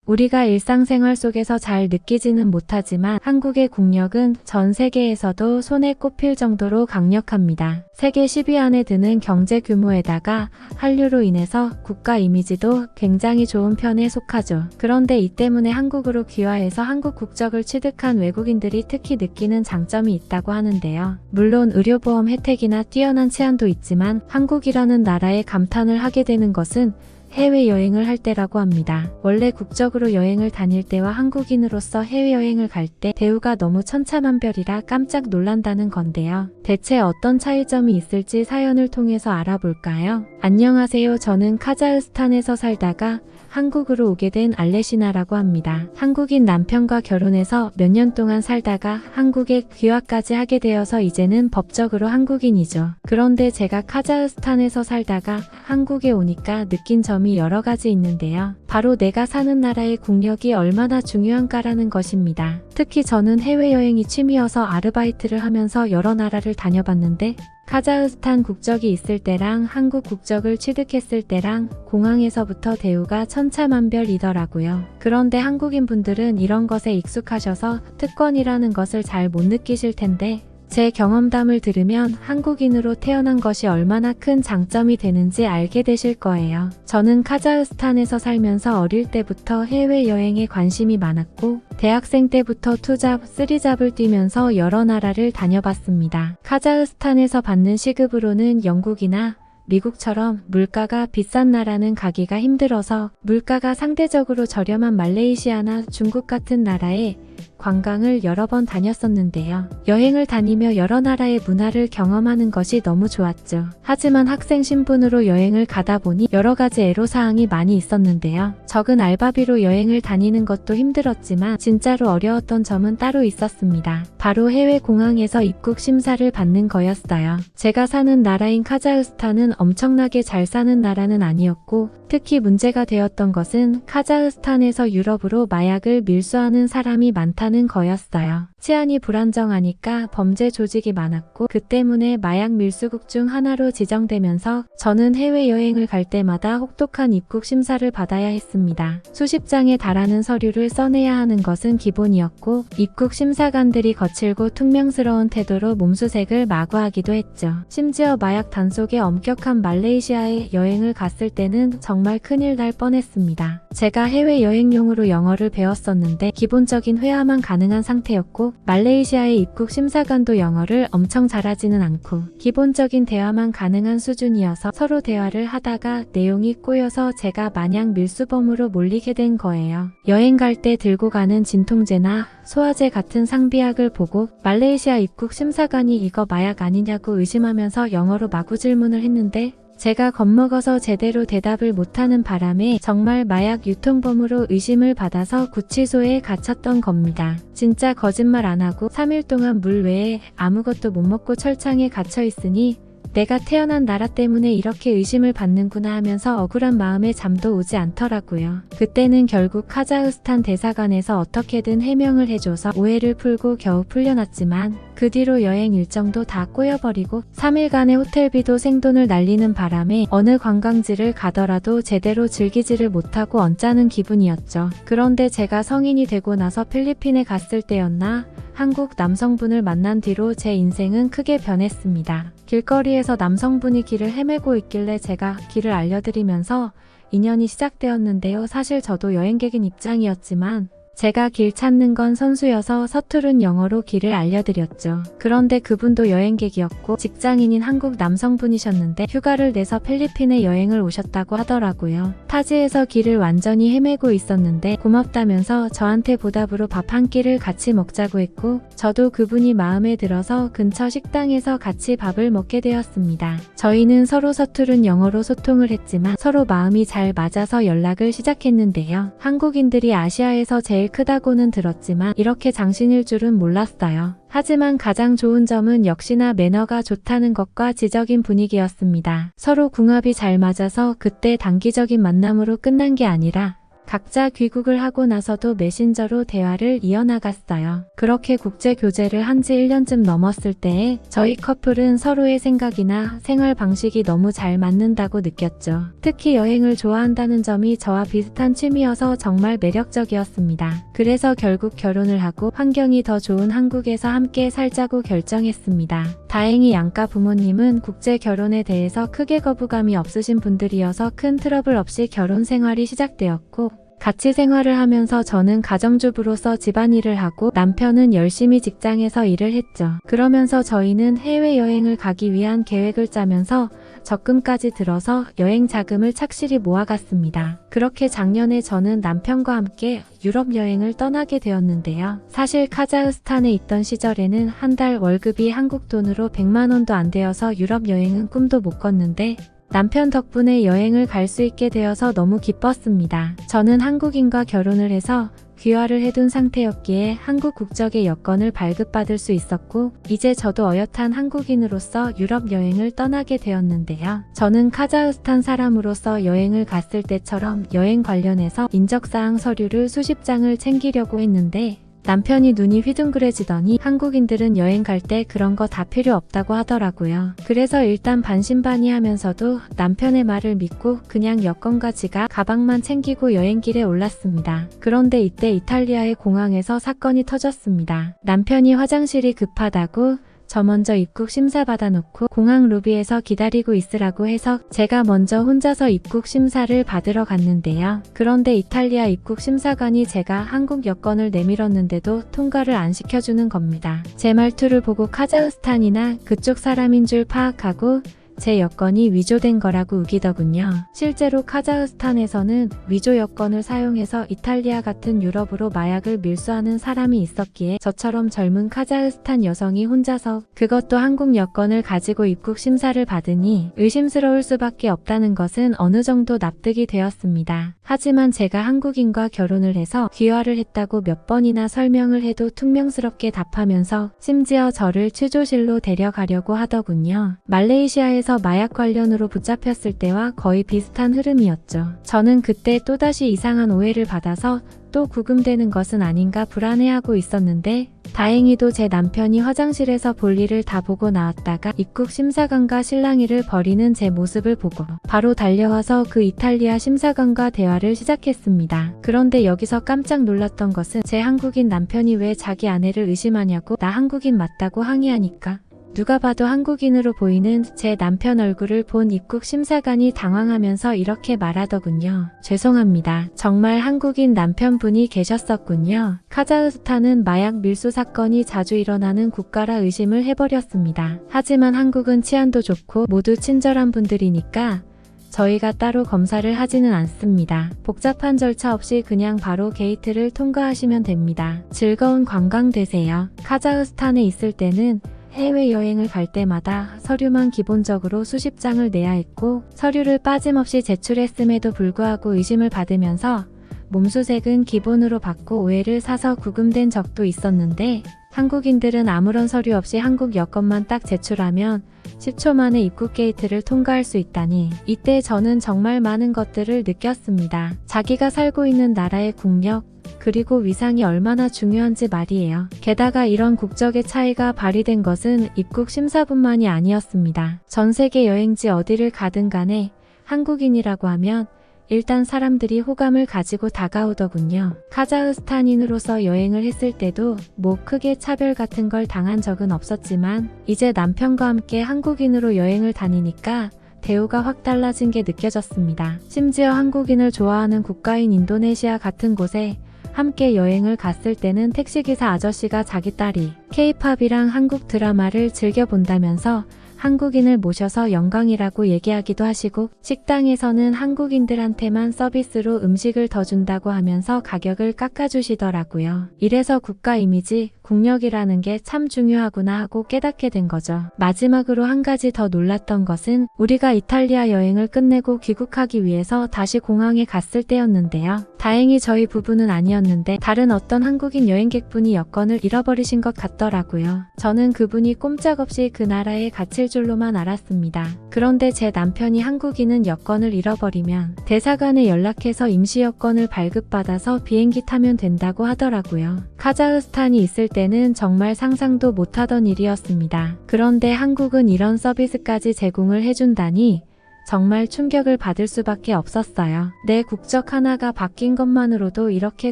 우리가 일상생활 속에서 잘 느끼지는 못하지만 한국의 국력은 전 세계에서도 손에 꼽힐 정도로 강력합니다. 세계 10위 안에 드는 경제 규모에다가 한류로 인해서 국가 이미지도 굉장히 좋은 편에 속하죠. 그런데 이 때문에 한국으로 귀화해서 한국 국적을 취득한 외국인들이 특히 느끼는 장점이 있다고 하는데요. 물론 의료보험 혜택이나 뛰어난 치안도 있지만 한국이라는 나라에 감탄을 하게 되는 것은 해외여행을 할 때라고 합니다. 원래 국적으로 여행을 다닐 때와 한국인으로서 해외여행을 갈 때 대우가 너무 천차만별이라 깜짝 놀란다는 건데요. 대체 어떤 차이점이 있을지 사연을 통해서 알아볼까요? 안녕하세요. 저는 카자흐스탄에서 살다가 한국으로 오게 된 알레시나라고 합니다. 한국인 남편과 결혼해서 몇 년 동안 살다가 한국에 귀화까지 하게 되어서 이제는 법적으로 한국인이죠. 그런데 제가 카자흐스탄에서 살다가 한국에 오니까 느낀 점이 여러 가지 있는데요. 바로 내가 사는 나라의 국력이 얼마나 중요한가라는 것입니다. 특히 저는 해외여행이 취미여서 아르바이트를 하면서 여러 나라를 다녀봤는데 카자흐스탄 국적이 있을 때랑 한국 국적을 취득했을 때랑 공항에서부터 대우가 천차만별이더라고요. 그런데 한국인분들은 이런 것에 익숙하셔서 특권이라는 것을 잘 못 느끼실 텐데 제 경험담을 들으면 한국인으로 태어난 것이 얼마나 큰 장점이 되는지 알게 되실 거예요. 저는 카자흐스탄에서 살면서 어릴 때부터 해외여행에 관심이 많았고 대학생 때부터 투잡, 쓰리잡을 뛰면서 여러 나라를 다녀봤습니다. 카자흐스탄에서 받는 시급으로는 영국이나 미국처럼 물가가 비싼 나라는 가기가 힘들어서 물가가 상대적으로 저렴한 말레이시아나 중국 같은 나라에 관광을 여러 번 다녔었는데요. 여행을 다니며 여러 나라의 문화를 경험하는 것이 너무 좋았죠. 하지만 학생 신분으로 여행을 가다 보니 여러 가지 애로사항이 많이 있었는데요. 적은 알바비로 여행을 다니는 것도 힘들었지만 진짜로 어려웠던 점은 따로 있었습니다. 바로 해외 공항에서 입국 심사를 받는 거였어요. 제가 사는 나라인 카자흐스탄은 엄청나게 잘 사는 나라는 아니었고 특히 문제가 되었던 것은 카자흐스탄에서 유럽으로 마약을 밀수하는 사람이 많다는 거였어요. 치안이 불안정하니까 범죄 조직이 많았고 그 때문에 마약 밀수국 중 하나로 지정되면서 저는 해외여행을 갈 때마다 혹독한 입국 심사를 받아야 했습니다. 수십 장에 달하는 서류를 써내야 하는 것은 기본이었고 입국 심사관들이 거칠고 퉁명스러운 태도로 몸수색을 마구하기도 했죠. 심지어 마약 단속에 엄격한 말레이시아에 여행을 갔을 때는 정말 큰일 날 뻔했습니다. 제가 해외여행용으로 영어를 배웠었는데 기본적인 회화만 가능한 상태였고 말레이시아의 입국 심사관도 영어를 엄청 잘하지는 않고 기본적인 대화만 가능한 수준이어서 서로 대화를 하다가 내용이 꼬여서 제가 마냥 밀수범으로 몰리게 된 거예요. 여행 갈 때 들고 가는 진통제나 소화제 같은 상비약을 보고 말레이시아 입국 심사관이 이거 마약 아니냐고 의심하면서 영어로 마구 질문을 했는데 제가 겁먹어서 제대로 대답을 못하는 바람에 정말 마약 유통범으로 의심을 받아서 구치소에 갇혔던 겁니다. 진짜 거짓말 안 하고 3일 동안 물 외에 아무것도 못 먹고 철창에 갇혀 있으니 내가 태어난 나라 때문에 이렇게 의심을 받는구나 하면서 억울한 마음에 잠도 오지 않더라고요. 그때는 결국 카자흐스탄 대사관에서 어떻게든 해명을 해줘서 오해를 풀고 겨우 풀려났지만 그 뒤로 여행 일정도 다 꼬여버리고 3일간의 호텔비도 생돈을 날리는 바람에 어느 관광지를 가더라도 제대로 즐기지를 못하고 언짢은 기분이었죠. 그런데 제가 성인이 되고 나서 필리핀에 갔을 때였나 한국 남성분을 만난 뒤로 제 인생은 크게 변했습니다. 길거리에서 남성분이 길을 헤매고 있길래 제가 길을 알려드리면서 인연이 시작되었는데요. 사실 저도 여행객인 입장이었지만 제가 길 찾는 건 선수여서 서투른 영어로 길을 알려드렸죠. 그런데 그분도 여행객이었고 직장인인 한국 남성분이셨는데 휴가를 내서 필리핀에 여행을 오셨다고 하더라고요. 타지에서 길을 완전히 헤매고 있었는데 고맙다면서 저한테 보답으로 밥 한 끼를 같이 먹자고 했고 저도 그분이 마음에 들어서 근처 식당에서 같이 밥을 먹게 되었습니다. 저희는 서로 서투른 영어로 소통을 했지만 서로 마음이 잘 맞아서 연락을 시작했는데요. 한국인들이 아시아에서 제일 크다고는 들었지만 이렇게 장신일 줄은 몰랐어요. 하지만 가장 좋은 점은 역시나 매너가 좋다는 것과 지적인 분위기였습니다. 서로 궁합이 잘 맞아서 그때 단기적인 만남으로 끝난 게 아니라 각자 귀국을 하고 나서도 메신저로 대화를 이어나갔어요. 그렇게 국제 교제를 한 지 1년쯤 넘었을 때에 저희 커플은 서로의 생각이나 생활 방식이 너무 잘 맞는다고 느꼈죠. 특히 여행을 좋아한다는 점이 저와 비슷한 취미여서 정말 매력적이었습니다. 그래서 결국 결혼을 하고 환경이 더 좋은 한국에서 함께 살자고 결정했습니다. 다행히 양가 부모님은 국제 결혼에 대해서 크게 거부감이 없으신 분들이어서 큰 트러블 없이 결혼 생활이 시작되었고, 같이 생활을 하면서 저는 가정주부로서 집안일을 하고 남편은 열심히 직장에서 일을 했죠. 그러면서 저희는 해외여행을 가기 위한 계획을 짜면서 적금까지 들어서 여행 자금을 착실히 모아갔습니다. 그렇게 작년에 저는 남편과 함께 유럽 여행을 떠나게 되었는데요. 사실 카자흐스탄에 있던 시절에는 한 달 월급이 한국 돈으로 100만 원도 안 되어서 유럽 여행은 꿈도 못 꿨는데 남편 덕분에 여행을 갈 수 있게 되어서 너무 기뻤습니다. 저는 한국인과 결혼을 해서 귀화를 해둔 상태였기에 한국 국적의 여권을 발급받을 수 있었고, 이제 저도 어엿한 한국인으로서 유럽 여행을 떠나게 되었는데요. 저는 카자흐스탄 사람으로서 여행을 갔을 때처럼 여행 관련해서 인적사항 서류를 수십 장을 챙기려고 했는데, 남편이 눈이 휘둥그레지더니 한국인들은 여행 갈 때 그런 거 다 필요 없다고 하더라고요. 그래서 일단 반신반의하면서도 남편의 말을 믿고 그냥 여권과 지갑, 가방만 챙기고 여행길에 올랐습니다. 그런데 이때 이탈리아의 공항에서 사건이 터졌습니다. 남편이 화장실이 급하다고 저 먼저 입국 심사 받아놓고 공항 로비에서 기다리고 있으라고 해서 제가 먼저 혼자서 입국 심사를 받으러 갔는데요. 그런데 이탈리아 입국 심사관이 제가 한국 여권을 내밀었는데도 통과를 안 시켜주는 겁니다. 제 말투를 보고 카자흐스탄이나 그쪽 사람인 줄 파악하고 제 여권이 위조된 거라고 우기더군요. 실제로 카자흐스탄에서는 위조 여권을 사용해서 이탈리아 같은 유럽으로 마약을 밀수하는 사람이 있었기에 저처럼 젊은 카자흐스탄 여성이 혼자서 그것도 한국 여권을 가지고 입국 심사를 받으니 의심스러울 수밖에 없다는 것은 어느 정도 납득이 되었습니다. 하지만 제가 한국인과 결혼을 해서 귀화를 했다고 몇 번이나 설명을 해도 퉁명스럽게 답하면서 심지어 저를 취조실로 데려가려고 하더군요. 말레이시아에서 마약 관련으로 붙잡혔을 때와 거의 비슷한 흐름이었죠. 저는 그때 또다시 이상한 오해를 받아서 또 구금되는 것은 아닌가 불안해하고 있었는데, 다행히도 제 남편이 화장실에서 볼일을 다 보고 나왔다가 입국 심사관과 실랑이를 벌이는 제 모습을 보고 바로 달려와서 그 이탈리아 심사관과 대화를 시작했습니다. 그런데 여기서 깜짝 놀랐던 것은 제 한국인 남편이 왜 자기 아내를 의심하냐고 나 한국인 맞다고 항의하니까 누가 봐도 한국인으로 보이는 제 남편 얼굴을 본 입국 심사관이 당황하면서 이렇게 말하더군요. 죄송합니다. 정말 한국인 남편분이 계셨었군요. 카자흐스탄은 마약 밀수 사건이 자주 일어나는 국가라 의심을 해버렸습니다. 하지만 한국은 치안도 좋고 모두 친절한 분들이니까 저희가 따로 검사를 하지는 않습니다. 복잡한 절차 없이 그냥 바로 게이트를 통과하시면 됩니다. 즐거운 관광 되세요. 카자흐스탄에 있을 때는 해외여행을 갈 때마다 서류만 기본적으로 수십 장을 내야 했고, 서류를 빠짐없이 제출했음에도 불구하고 의심을 받으면서 몸수색은 기본으로 받고 오해를 사서 구금된 적도 있었는데, 한국인들은 아무런 서류 없이 한국 여권만 딱 제출하면 10초 만에 입국 게이트를 통과할 수 있다니, 이때 저는 정말 많은 것들을 느꼈습니다. 자기가 살고 있는 나라의 국력, 그리고 위상이 얼마나 중요한지 말이에요. 게다가 이런 국적의 차이가 발휘된 것은 입국 심사뿐만이 아니었습니다. 전 세계 여행지 어디를 가든 간에 한국인이라고 하면 일단 사람들이 호감을 가지고 다가오더군요. 카자흐스탄인으로서 여행을 했을 때도 뭐 크게 차별 같은 걸 당한 적은 없었지만, 이제 남편과 함께 한국인으로 여행을 다니니까 대우가 확 달라진 게 느껴졌습니다. 심지어 한국인을 좋아하는 국가인 인도네시아 같은 곳에 함께 여행을 갔을 때는 택시기사 아저씨가 자기 딸이 K-팝이랑 한국 드라마를 즐겨본다면서 한국인을 모셔서 영광이라고 얘기하기도 하시고, 식당에서는 한국인들한테만 서비스로 음식을 더 준다고 하면서 가격을 깎아주시더라고요. 이래서 국가 이미지, 국력이라는 게 참 중요하구나 하고 깨닫게 된 거죠. 마지막으로 한 가지 더 놀랐던 것은 우리가 이탈리아 여행을 끝내고 귀국하기 위해서 다시 공항에 갔을 때였는데요. 다행히 저희 부부는 아니었는데 다른 어떤 한국인 여행객분이 여권을 잃어버리신 것 같더라고요. 저는 그분이 꼼짝없이 그 나라에 갇힐 줄로만 알았습니다. 그런데 제 남편이 한국인은 여권을 잃어버리면 대사관에 연락해서 임시 여권을 발급받아서 비행기 타면 된다고 하더라고요. 카자흐스탄이 있을 때는 정말 상상도 못하던 일이었습니다. 그런데 한국은 이런 서비스까지 제공을 해준다니 정말 충격을 받을 수밖에 없었어요. 내 국적 하나가 바뀐 것만으로도 이렇게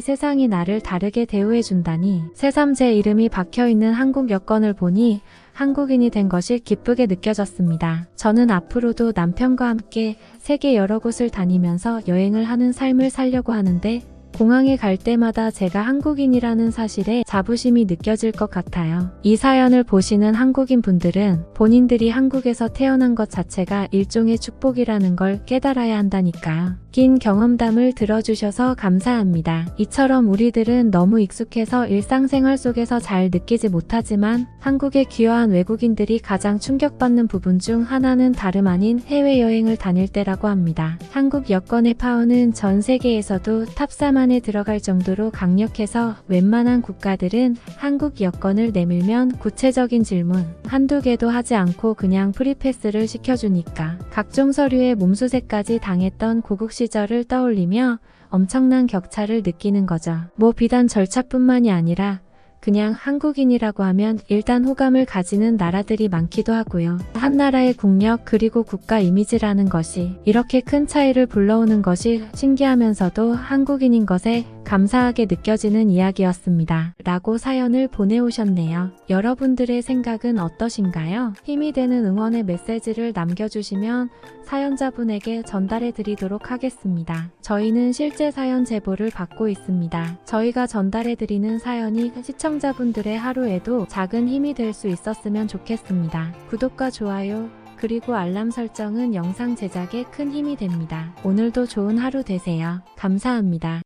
세상이 나를 다르게 대우해준다니. 새삼 제 이름이 박혀있는 한국 여권을 보니 한국인이 된 것이 기쁘게 느껴졌습니다. 저는 앞으로도 남편과 함께 세계 여러 곳을 다니면서 여행을 하는 삶을 살려고 하는데 공항에 갈 때마다 제가 한국인이라는 사실에 자부심이 느껴질 것 같아요. 이 사연을 보시는 한국인 분들은 본인들이 한국에서 태어난 것 자체가 일종의 축복이라는 걸 깨달아야 한다니까요. 긴 경험담을 들어주셔서 감사합니다. 이처럼 우리들은 너무 익숙해서 일상생활 속에서 잘 느끼지 못하지만 한국에 귀화한 외국인들이 가장 충격받는 부분 중 하나는 다름 아닌 해외여행을 다닐 때라고 합니다. 한국 여권의 파워는 전 세계에서도 탑3 안에 들어갈 정도로 강력해서 웬만한 국가들은 한국 여권을 내밀면 구체적인 질문 한두 개도 하지 않고 그냥 프리패스를 시켜주니까 각종 서류에 몸수색까지 당했던 고국 시절을 떠올리며 엄청난 격차를 느끼는 거죠. 뭐 비단 절차뿐만이 아니라 그냥 한국인이라고 하면 일단 호감을 가지는 나라들이 많기도 하고요. 한 나라의 국력 그리고 국가 이미지라는 것이 이렇게 큰 차이를 불러오는 것이 신기하면서도 한국인인 것에 감사하게 느껴지는 이야기였습니다. 라고 사연을 보내오셨네요. 여러분들의 생각은 어떠신가요? 힘이 되는 응원의 메시지를 남겨주시면 사연자분에게 전달해 드리도록 하겠습니다. 저희는 실제 사연 제보를 받고 있습니다. 저희가 전달해 드리는 사연이 시청자분들의 하루에도 작은 힘이 될 수 있었으면 좋겠습니다. 구독과 좋아요 그리고 알람 설정은 영상 제작에 큰 힘이 됩니다. 오늘도 좋은 하루 되세요. 감사합니다.